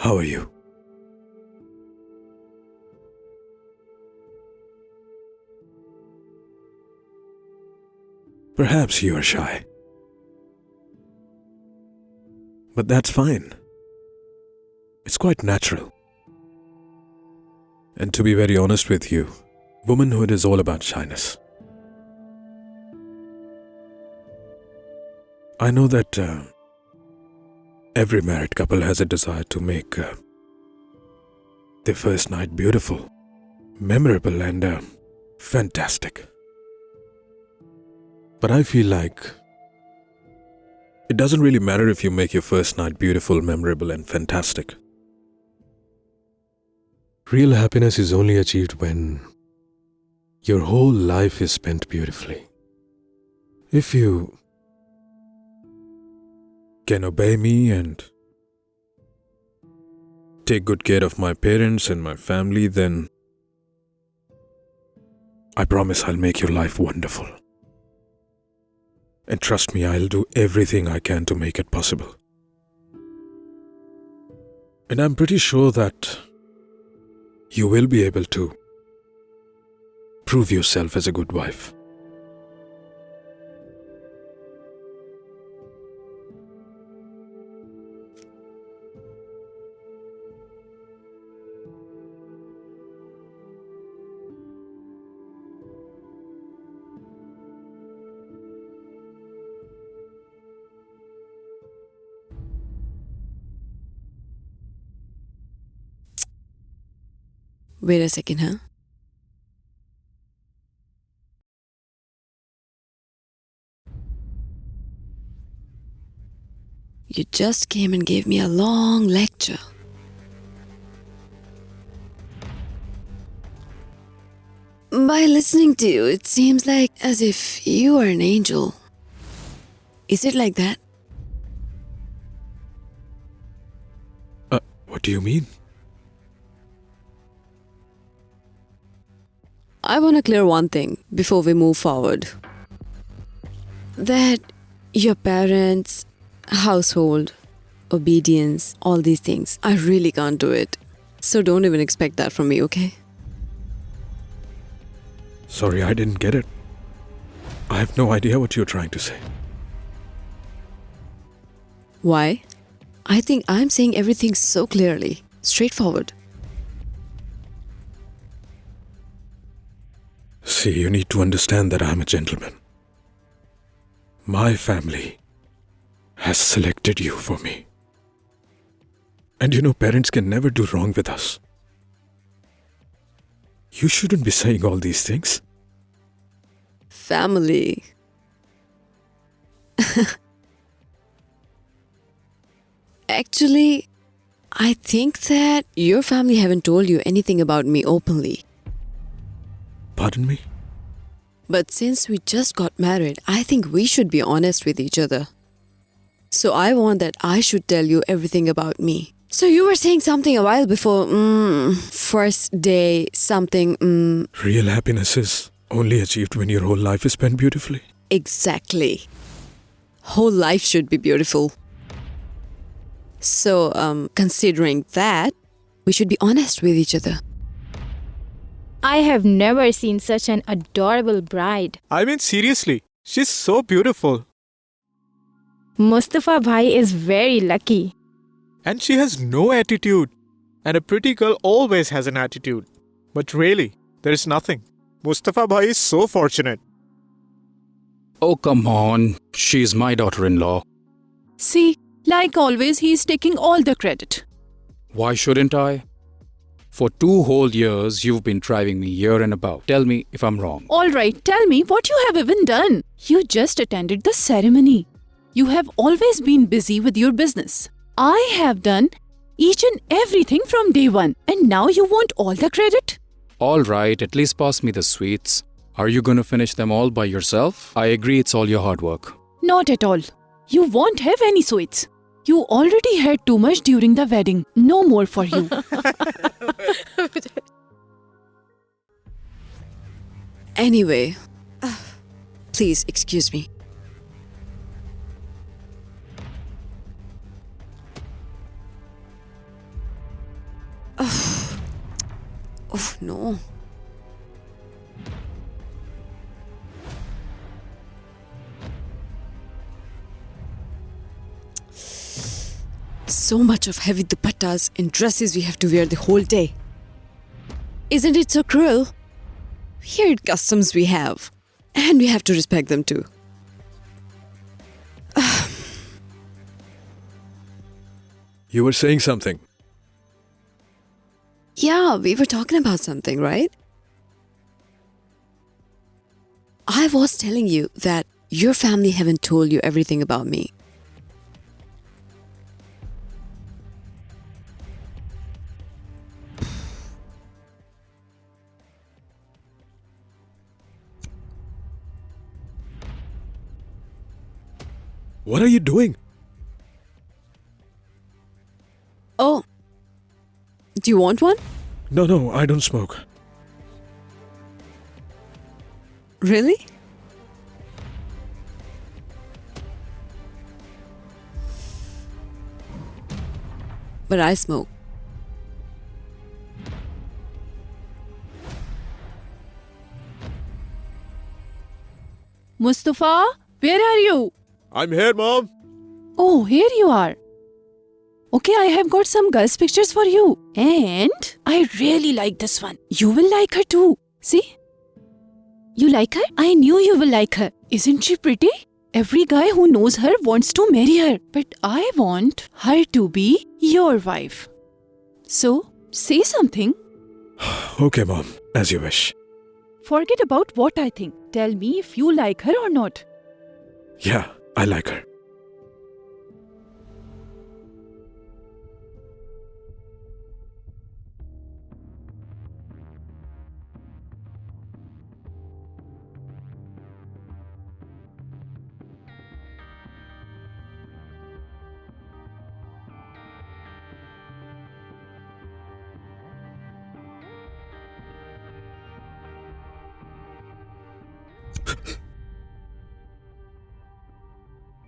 How are you? Perhaps you are shy. But that's fine. It's quite natural. And to be very honest with you, womanhood is all about shyness. I know that every married couple has a desire to make their first night beautiful, memorable, and fantastic. But I feel like it doesn't really matter if you make your first night beautiful, memorable, and fantastic. Real happiness is only achieved when your whole life is spent beautifully. If you can obey me and take good care of my parents and my family, then I promise I'll make your life wonderful. And trust me, I'll do everything I can to make it possible. And I'm pretty sure that you will be able to prove yourself as a good wife. Wait a second, huh? You just came and gave me a long lecture. By listening to you, it seems like as if you are an angel. Is it like that? What do you mean? I want to clear one thing before we move forward. That your parents, household, obedience, all these things, I really can't do it. So don't even expect that from me, okay? Sorry, I didn't get it. I have no idea what you're trying to say. Why? I think I'm saying everything so clearly, straightforward. See, you need to understand that I'm a gentleman. My family has selected you for me. And you know, parents can never do wrong with us. You shouldn't be saying all these things. Family. Actually, I think that your family haven't told you anything about me openly. Pardon me? But since we just got married, I think we should be honest with each other. So I want that I should tell you everything about me. So you were saying something a while before, first day, something, Real happiness is only achieved when your whole life is spent beautifully. Exactly. Whole life should be beautiful. So, considering that, we should be honest with each other. I have never seen such an adorable bride. I mean, seriously, she's so beautiful. Mustafa Bhai is very lucky. And she has no attitude. And a pretty girl always has an attitude. But really, there is nothing. Mustafa Bhai is so fortunate. Oh, come on. She's my daughter-in-law. See, like always, he's taking all the credit. Why shouldn't I? For 2 whole years, you've been driving me here and about. Tell me if I'm wrong. All right, tell me what you have even done. You just attended the ceremony. You have always been busy with your business. I have done each and everything from day one, and now you want all the credit? All right, at least pass me the sweets. Are you going to finish them all by yourself? I agree it's all your hard work. Not at all. You won't have any sweets. You already had too much during the wedding. No more for you. Anyway, please excuse me. Oh, no. So much of heavy dupattas and dresses we have to wear the whole day. Isn't it so cruel? Weird customs we have. And we have to respect them too. You were saying something. Yeah, we were talking about something, right? I was telling you that your family haven't told you everything about me. What are you doing? Oh, do you want one? No, I don't smoke. Really? But I smoke. Mustafa, where are you? I'm here, Mom. Oh, here you are. Okay, I have got some girls' pictures for you. And I really like this one. You will like her too. See? You like her? I knew you will like her. Isn't she pretty? Every guy who knows her wants to marry her. But I want her to be your wife. So, say something. Okay, Mom, as you wish. Forget about what I think. Tell me if you like her or not. Yeah, I like her.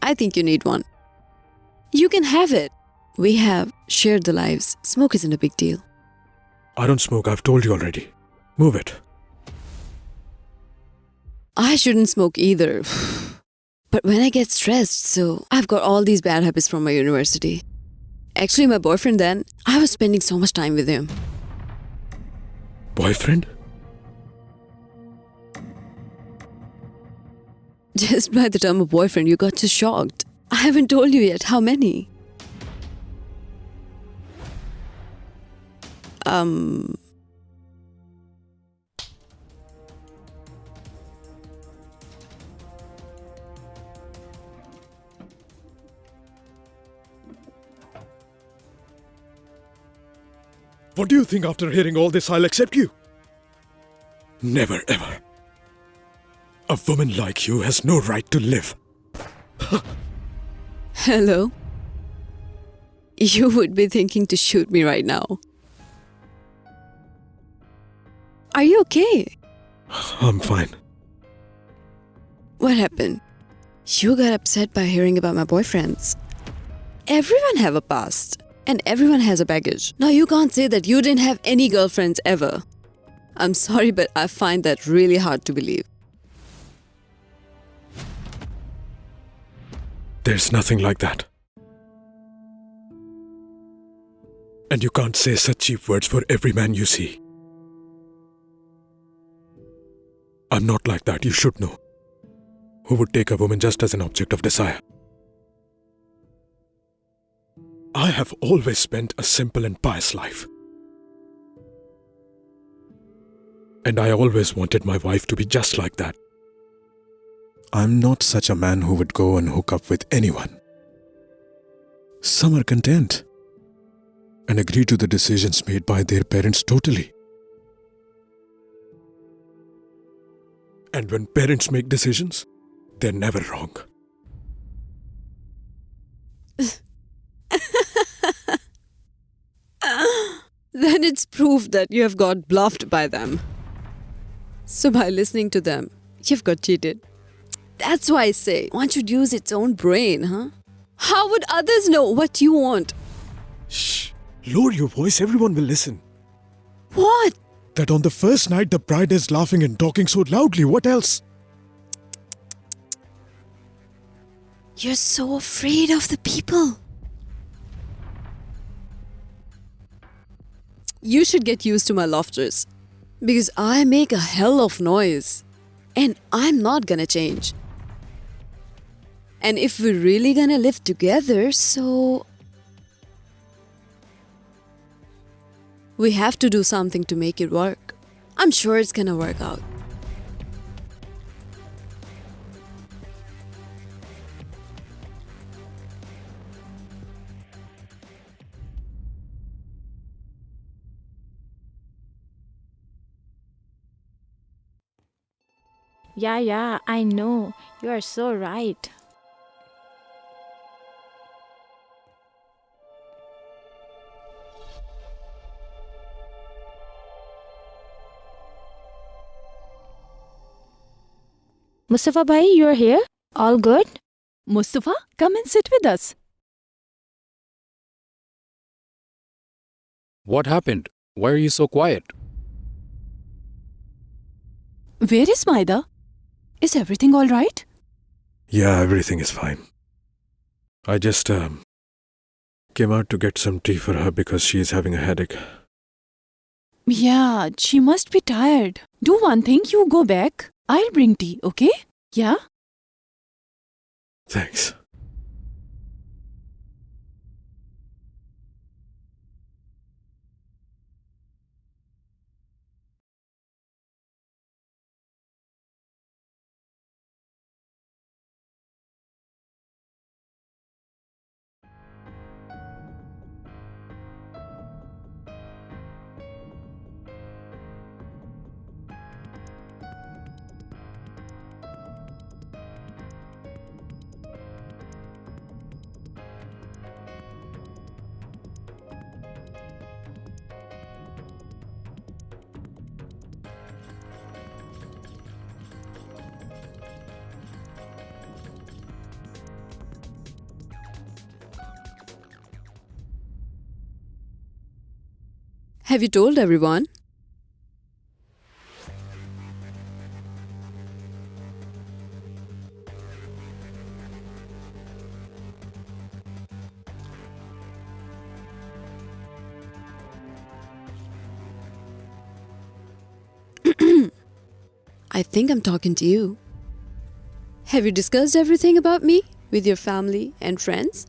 I think you need one. You can have it. We have shared the lives. Smoke isn't a big deal. I don't smoke, I've told you already. Move it. I shouldn't smoke either. But when I get stressed, so I've got all these bad habits from my university. Actually, my boyfriend then, I was spending so much time with him. Boyfriend? Just by the term of boyfriend, you got so shocked. I haven't told you yet. How many? What do you think after hearing all this I'll accept you? Never ever. A woman like you has no right to live. Hello? You would be thinking to shoot me right now. Are you okay? I'm fine. What happened? You got upset by hearing about my boyfriends. Everyone have a past. And everyone has a baggage. Now you can't say that you didn't have any girlfriends ever. I'm sorry, but I find that really hard to believe. There's nothing like that. And you can't say such cheap words for every man you see. I'm not like that, you should know. Who would take a woman just as an object of desire? I have always spent a simple and pious life. And I always wanted my wife to be just like that. I'm not such a man who would go and hook up with anyone. Some are content and agree to the decisions made by their parents totally. And when parents make decisions, they're never wrong. Then it's proof that you have got bluffed by them. So by listening to them, you've got cheated. That's why I say one should use its own brain, huh? How would others know what you want? Shh! Lower your voice, everyone will listen. What? That on the first night the bride is laughing and talking so loudly. What else? You're so afraid of the people. You should get used to my laughters. Because I make a hell of noise. And I'm not gonna change. And if we're really gonna live together, so we have to do something to make it work. I'm sure it's gonna work out. Yeah, I know. You are so right. Mustafa bhai, you're here? All good? Mustafa, come and sit with us. What happened? Why are you so quiet? Where is Maida? Is everything all right? Yeah, everything is fine. I just came out to get some tea for her because she is having a headache. Yeah, she must be tired. Do one thing, you go back. I'll bring tea, okay? Yeah? Thanks. Have you told everyone? I think I'm talking to you. Have you discussed everything about me with your family and friends?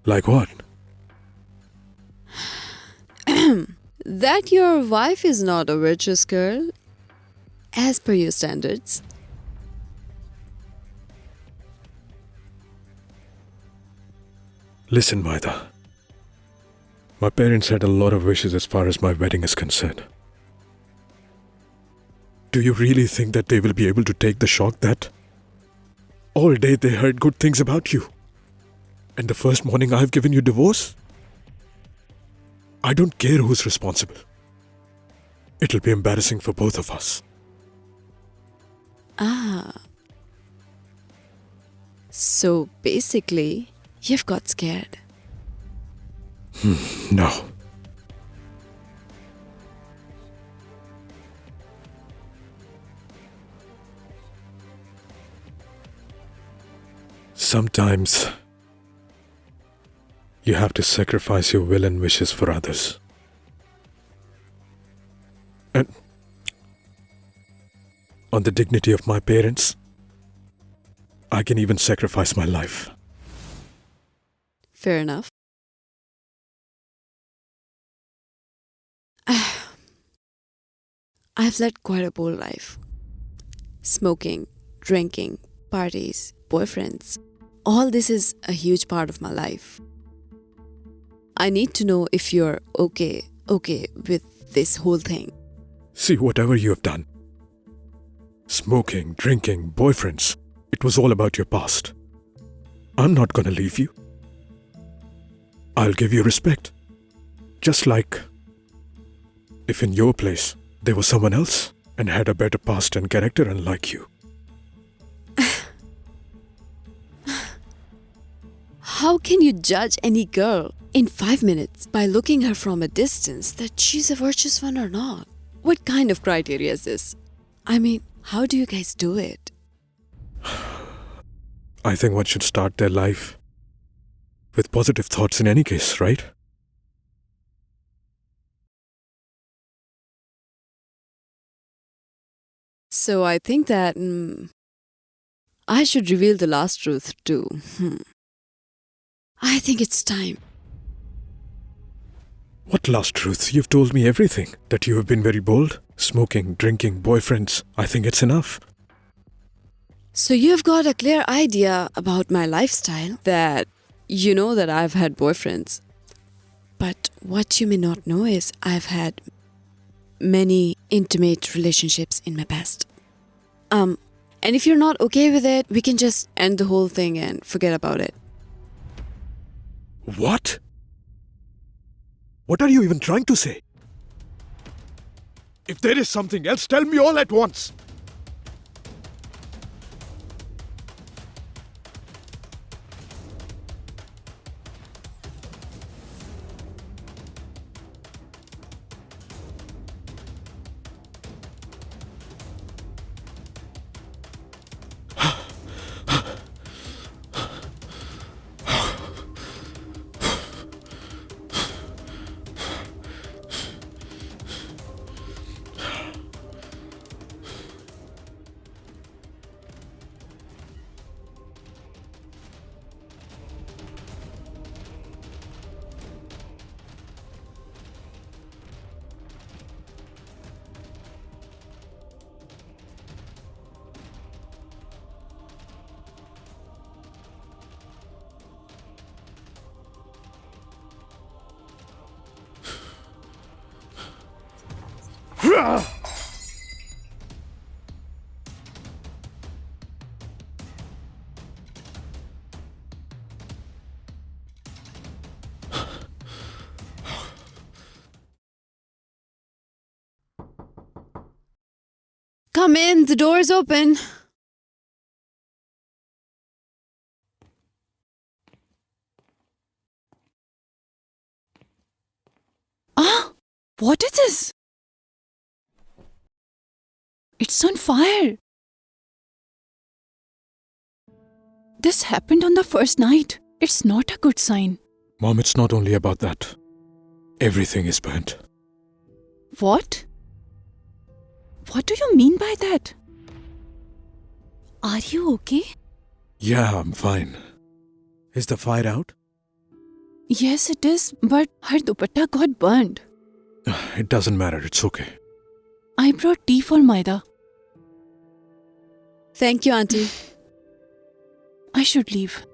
Like what? That your wife is not a virtuous girl as per your standards. Listen, Maida. My parents had a lot of wishes as far as my wedding is concerned. Do you really think that they will be able to take the shock that all day they heard good things about you? And the first morning I've given you divorce? I don't care who's responsible. It'll be embarrassing for both of us. So basically, you've got scared. No. Sometimes you have to sacrifice your will and wishes for others. And on the dignity of my parents, I can even sacrifice my life. Fair enough. I've led quite a bold life. Smoking, drinking, parties, boyfriends. All this is a huge part of my life. I need to know if you're okay with this whole thing. See, whatever you have done, smoking, drinking, boyfriends, it was all about your past. I'm not gonna leave you. I'll give you respect. Just like if in your place there was someone else and had a better past and character unlike you. How can you judge any girl? in 5 minutes by looking her from a distance that she's a virtuous one or not. What kind of criteria is this? I mean, how do you guys do it? I think one should start their life with positive thoughts in any case, right? So I think that I should reveal the last truth too. I think it's time. What last truth? You've told me everything. That you have been very bold. Smoking, drinking, boyfriends. I think it's enough. So you've got a clear idea about my lifestyle, that you know that I've had boyfriends. But what you may not know is I've had many intimate relationships in my past. And if you're not okay with it, we can just end the whole thing and forget about it. What? What are you even trying to say? If there is something else, tell me all at once. Come in, the door is open. What is this? It's on fire. This happened on the first night. It's not a good sign. Mom, it's not only about that. Everything is burnt. What? What do you mean by that? Are you okay? Yeah, I'm fine. Is the fire out? Yes, it is, but her dupatta got burned. It doesn't matter, it's okay. I brought tea for Maida. Thank you, Auntie. I should leave.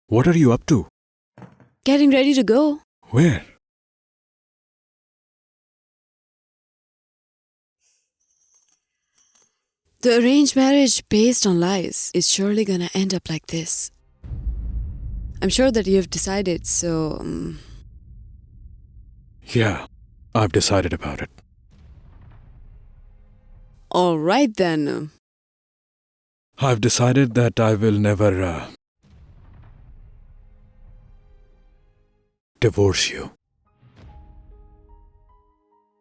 What are you up to? Getting ready to go. Where? The arranged marriage based on lies is surely gonna end up like this. I'm sure that you have decided, so... Yeah, I've decided about it. all right then. I've decided that I will never divorce you.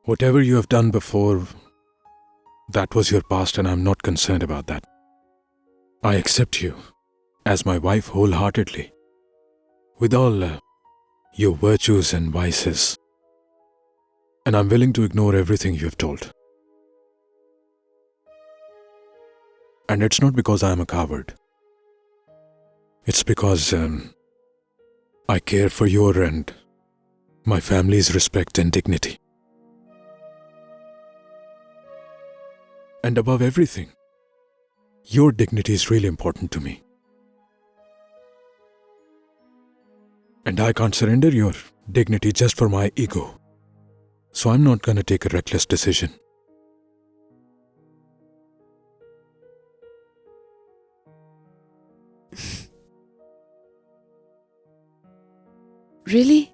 Whatever you have done before, That was your past and I'm not concerned about that. I accept you as my wife wholeheartedly, with all your virtues and vices. And I'm willing to ignore everything you have told. And it's not because I'm a coward. It's because I care for your and my family's respect and dignity. And above everything, your dignity is really important to me. And I can't surrender your dignity just for my ego. So I'm not gonna take a reckless decision. Really?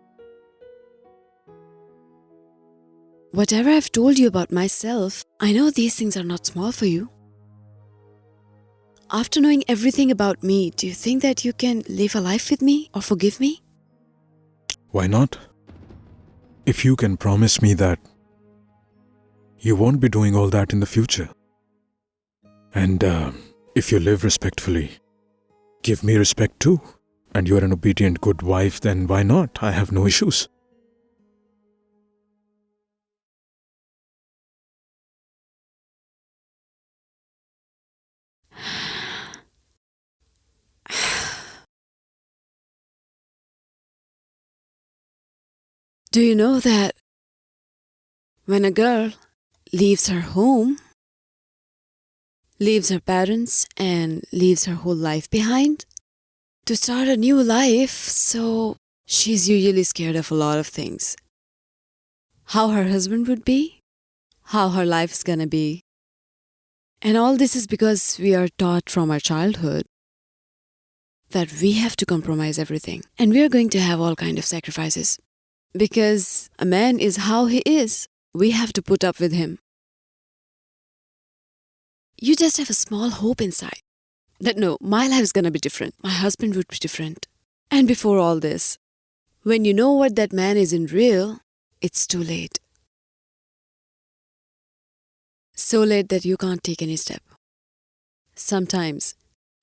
Whatever I've told you about myself, I know these things are not small for you. After knowing everything about me, do you think that you can live a life with me or forgive me? Why not? If you can promise me that you won't be doing all that in the future. And if you live respectfully, give me respect too. And you're an obedient good wife, then why not? I have no issues. Do you know that when a girl leaves her home, leaves her parents, and leaves her whole life behind to start a new life, so she's usually scared of a lot of things. How her husband would be, how her life is gonna be. And all this is because we are taught from our childhood that we have to compromise everything. And we are going to have all kind of sacrifices. Because a man is how he is. We have to put up with him. You just have a small hope inside that no, my life is gonna be different. My husband would be different. And before all this, when you know what that man isn't real, it's too late. So late that you can't take any step. Sometimes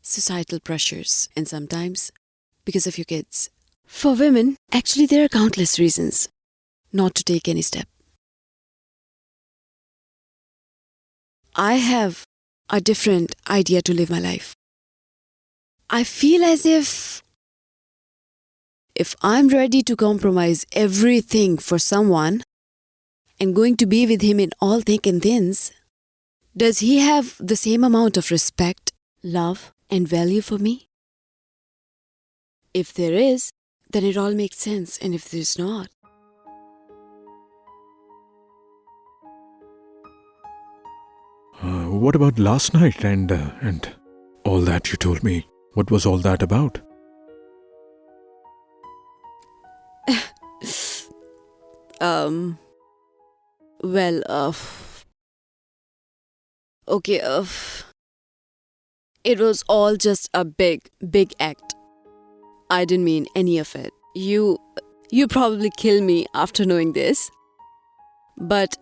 societal pressures, and sometimes because of your kids. For women, actually there are countless reasons not to take any step. I have a different idea to live my life. I feel as if I'm ready to compromise everything for someone and going to be with him in all thick and thins, does he have the same amount of respect, love, and value for me? If there is, then it all makes sense, and if there's not, What about last night and all that you told me? What was all that about? okay, it was all just a big act. I didn't mean any of it. You probably kill me after knowing this. But,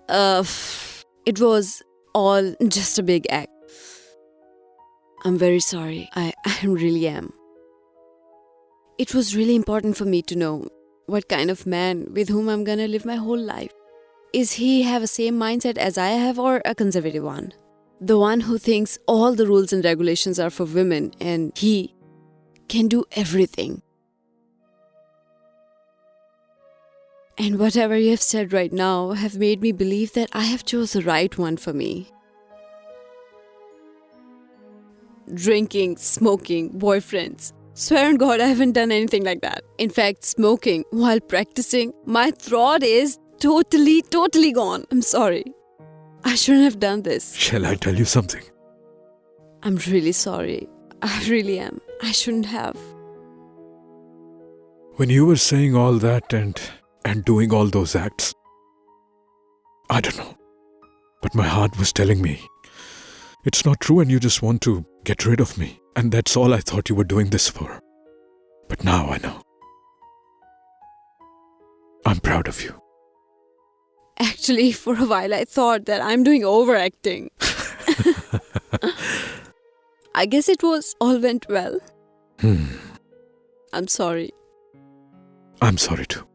it was all just a big act. I'm very sorry. I really am. It was really important for me to know what kind of man with whom I'm gonna live my whole life. Is he have the same mindset as I have or a conservative one? The one who thinks all the rules and regulations are for women and he can do everything. And whatever you have said right now have made me believe that I have chose the right one for me. Drinking, smoking, boyfriends. Swear on God, I haven't done anything like that. In fact, smoking while practicing, my throat is totally gone. I'm sorry. I shouldn't have done this. Shall I tell you something? I'm really sorry. I really am. I shouldn't have. When you were saying all that and doing all those acts, I don't know. But my heart was telling me, it's not true and you just want to get rid of me. And that's all I thought you were doing this for. But now I know. I'm proud of you. Actually, for a while I thought that I'm doing overacting. I guess it was all went well. I'm sorry. I'm sorry too.